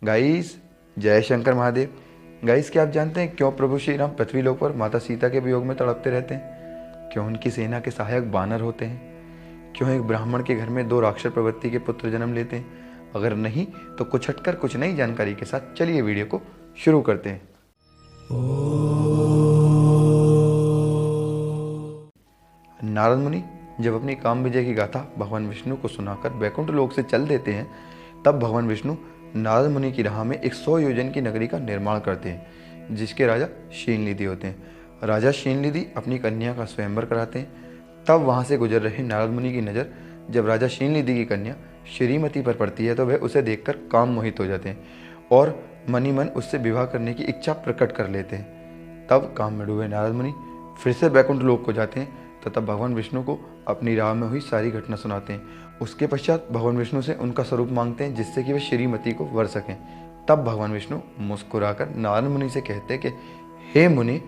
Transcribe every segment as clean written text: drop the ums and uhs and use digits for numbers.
Guys, जय Shankar Mahadev. Guys, क्या आप जानते हैं क्यों प्रभु श्री राम पृथ्वी लोक पर माता सीता के वियोग में तड़पते रहते हैं? क्यों उनकी सेना के सहायक बानर होते हैं? क्यों एक ब्राह्मण के घर में 2 राक्षस प्रवृत्ति के पुत्र जन्म लेते हैं? अगर नहीं तो कुछ हटकर कुछ नई जानकारी के साथ चलिए वीडियो को शुरू करते हैं। नारद मुनि जब अपनी काम विजय की गाथा भगवान विष्णु को सुनाकर वैकुंठ लोक से चल देते हैं, तब भगवान विष्णु नारद मुनि की राह में 100 योजन की नगरी का निर्माण करते हैं, जिसके राजा शीलनिधि होते हैं। राजा शीलनिधि अपनी कन्या का स्वयंवर कराते हैं। तब वहां से गुजर रहे नारद मुनि की नज़र जब राजा शीलनिधि की कन्या श्रीमती पर पड़ती है, तो वह उसे देखकर काम मोहित हो जाते हैं और मनी मन उससे विवाह करने की इच्छा प्रकट कर लेते हैं। तब काम में डूबे नारद मुनि फिर से वैकुंठ लोक को जाते हैं तथा भगवान विष्णु को अपनी राह में हुई सारी घटना सुनाते हैं। उसके पश्चात भगवान विष्णु से उनका स्वरूप मांगते हैं, जिससे कि वे श्रीमती को वर सकें। तब भगवान विष्णु मुस्कुराकर नारद मुनि से कहते हैं कि हे मुनि,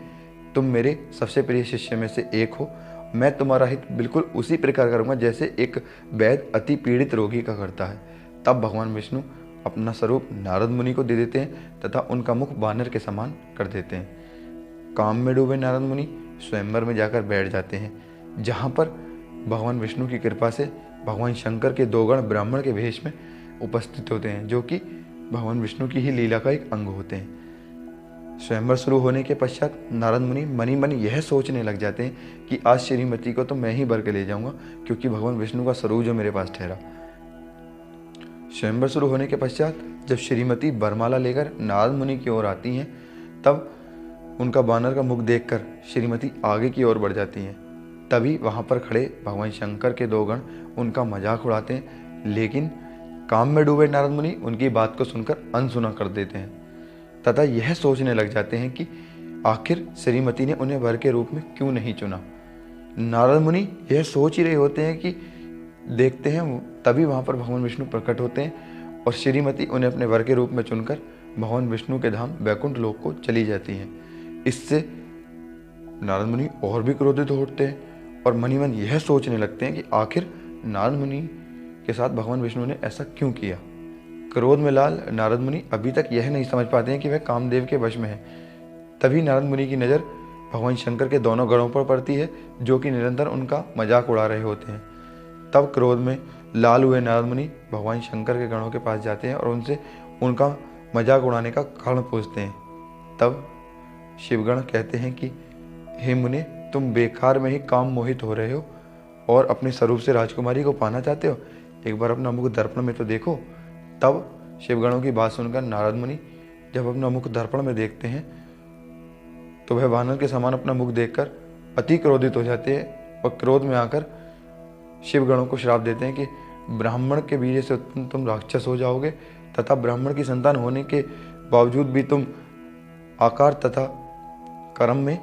तुम मेरे सबसे प्रिय शिष्य में से एक हो। मैं तुम्हारा हित बिल्कुल उसी प्रकार करूँगा जैसे एक वैद्य अति पीड़ित रोगी का करता है। तब भगवान विष्णु अपना स्वरूप नारद मुनि को दे देते हैं तथा उनका मुख बानर के समान कर देते हैं। काम में डूबे नारद मुनि स्वयंवर में जाकर बैठ जाते हैं, जहाँ पर भगवान विष्णु की कृपा से भगवान शंकर के 2 गण ब्राह्मण के वेश में उपस्थित होते हैं, जो कि भगवान विष्णु की ही लीला का एक अंग होते हैं। स्वयंवर शुरू होने के पश्चात नारद मुनि मनी मन यह सोचने लग जाते हैं कि आज श्रीमती को तो मैं ही वर के ले जाऊंगा, क्योंकि भगवान विष्णु का स्वरूप जो मेरे पास ठहरा। स्वयंवर शुरू होने के पश्चात जब श्रीमती वरमाला लेकर नारद मुनि की ओर आती हैं, तब उनका बानर का मुख देखकर श्रीमती आगे की ओर बढ़ जाती हैं। तभी वहाँ पर खड़े भगवान शंकर के 2 गण उनका मजाक उड़ाते हैं, लेकिन काम में डूबे नारद मुनि उनकी बात को सुनकर अनसुना कर देते हैं तथा यह सोचने लग जाते हैं कि आखिर श्रीमती ने उन्हें वर के रूप में क्यों नहीं चुना। नारद मुनि यह सोच ही रहे होते हैं कि देखते हैं तभी वहाँ पर भगवान विष्णु प्रकट होते हैं और श्रीमती उन्हें अपने वर के रूप में चुनकर भगवान विष्णु के धाम वैकुंठ लोक को चली जाती हैं। इससे नारद मुनि और भी क्रोधित होते हैं और मनी मन यह सोचने लगते हैं कि आखिर नारद मुनि के साथ भगवान विष्णु ने ऐसा क्यों किया। क्रोध में लाल नारद मुनि अभी तक यह नहीं समझ पाते हैं कि वह कामदेव के वश में है। तभी नारद मुनि की नज़र भगवान शंकर के दोनों गणों पर पड़ती है, जो कि निरंतर उनका मजाक उड़ा रहे होते हैं। तब क्रोध में लाल हुए नारद मुनि भगवान शंकर के गणों के पास जाते हैं और उनसे उनका मजाक उड़ाने का कारण पूछते हैं। तब शिवगण कहते हैं कि हे मुनि, तुम बेकार में ही काम मोहित हो रहे हो और अपने स्वरूप से राजकुमारी को पाना चाहते हो। एक बार अपना मुख दर्पण में तो देखो। तब शिवगणों की बात सुनकर नारद मुनि जब अपना मुख दर्पण में देखते हैं, तो वह वानर के समान अपना मुख देखकर अति क्रोधित हो जाते हैं और क्रोध में आकर शिवगणों को श्राप देते हैं कि ब्राह्मण के बीज से उत्पन्न तुम राक्षस हो जाओगे तथा ब्राह्मण की संतान होने के बावजूद भी तुम आकार तथा कर्म में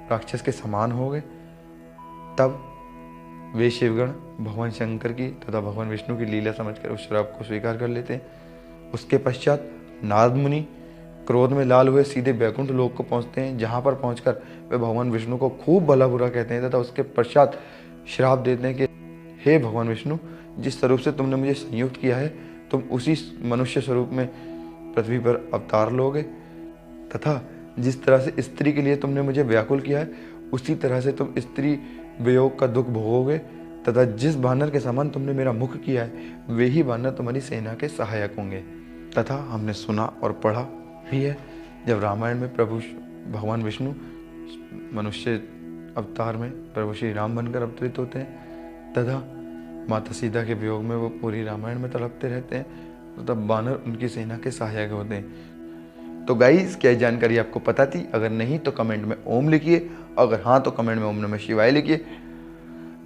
राक्षस के समान हो गए। तब वे शिवगण भगवान शंकर की तथा भगवान विष्णु की लीला समझकर उस श्राप को स्वीकार कर लेते हैं। उसके पश्चात नारद मुनि क्रोध में लाल हुए सीधे वैकुंठ लोक को पहुंचते हैं, जहां पर पहुंचकर वे भगवान विष्णु को खूब भला बुरा कहते हैं तथा उसके पश्चात श्राप देते हैं कि हे भगवान विष्णु, जिस स्वरूप से तुमने मुझे संयुक्त किया है, तुम उसी मनुष्य स्वरूप में पृथ्वी पर अवतार लोगे तथा जिस तरह से स्त्री के लिए तुमने मुझे व्याकुल किया है, उसी तरह से तुम स्त्री वियोग का दुख भोगोगे तथा जिस बानर के समान तुमने मेरा मुख किया है, वे ही बानर तुम्हारी सेना के सहायक होंगे। तथा हमने सुना और पढ़ा भी है, जब रामायण में प्रभु भगवान विष्णु मनुष्य अवतार में प्रभु श्री राम बनकर अवतरित होते हैं तथा माता सीता के वियोग में वो पूरी रामायण में तड़पते रहते हैं, तब बानर उनकी सेना के सहायक होते हैं। तो गाइस, क्या जानकारी आपको पता थी? अगर नहीं तो कमेंट में ओम लिखिए, अगर हाँ तो कमेंट में ओम नमः शिवाय लिखिए।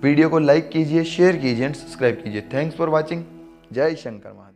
वीडियो को लाइक कीजिए, शेयर कीजिए एंड सब्सक्राइब कीजिए। Thanks for watching. जय शंकर महादेव।